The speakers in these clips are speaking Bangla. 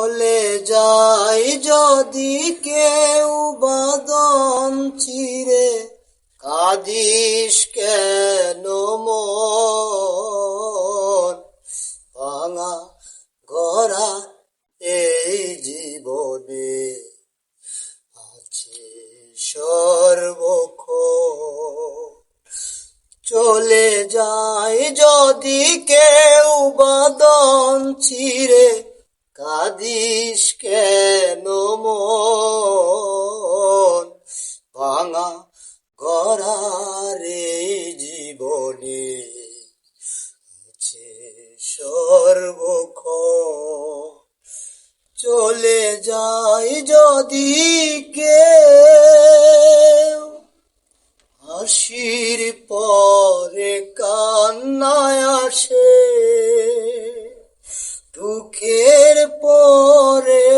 চলে যাই যদি কেউ বাদন চিরে, কাঁদিস কেন মন? ভাঙা গড়া এই জীবনে আছে সর্বক্ষণ। চলে যাই যদি কেউ বাদন চিরে, কাঁদিস কেন মন? ভাঙা গড়ার এই জীবনে আছে সর্বক্ষণ। চলে যাই যদি কেউ, হাসির পরে কান্নায় আসে, দুঃখের পরে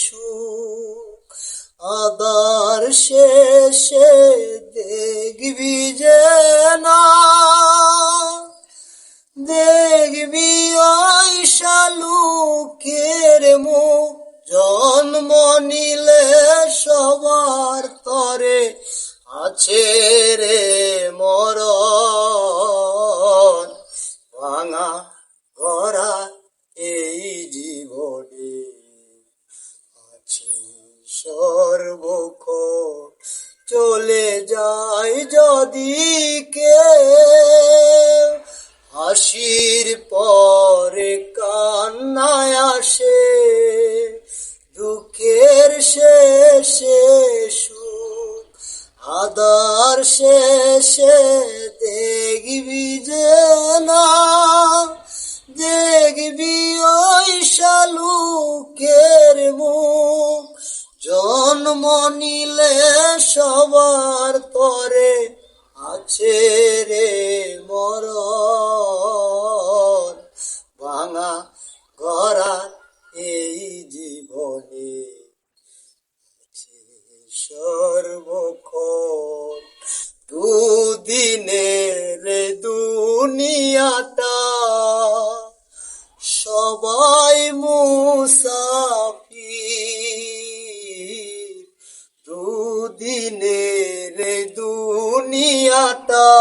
সুখ, আদার শেষে দেখবি যে না, দেখবি ওই শালুকের মুখ। জন্ম নিলে সবার তরে আছে রে মরণ। ভাঙা গড়া এই জীবনে আছে সর্বক্ষণ। চলে যাই যদি কেউ, হাসির পরে কান্নায় আসে, দুঃখের শেষে সুখ, আদার শেষে দেখবি যে না, দেখবি ওই শালুকের মুখ। জন্ম নিলে সবার তরে আছে রে মরণ। ভাঙা গড়া এই জীবনে আছে সর্বক্ষণ। দুদিনের দুনিয়াটা সবাই মুসাফির, দুদিনের দুনিয়াটা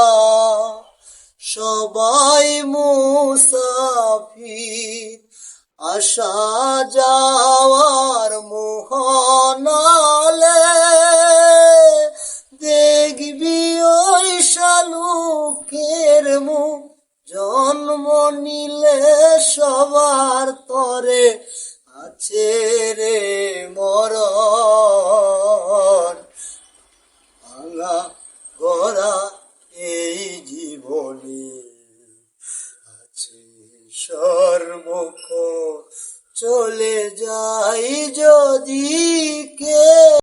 সবাই মুসাফির। আসা যাওয়ার মোহনালে দেখবি ওই শালুকের মুখ। জন্ম নিলে সবার তরে আছে রে মরণ। ভাঙা গড়া এই জীবনে আছে সর্বক্ষণ। চলে যাই যদি কে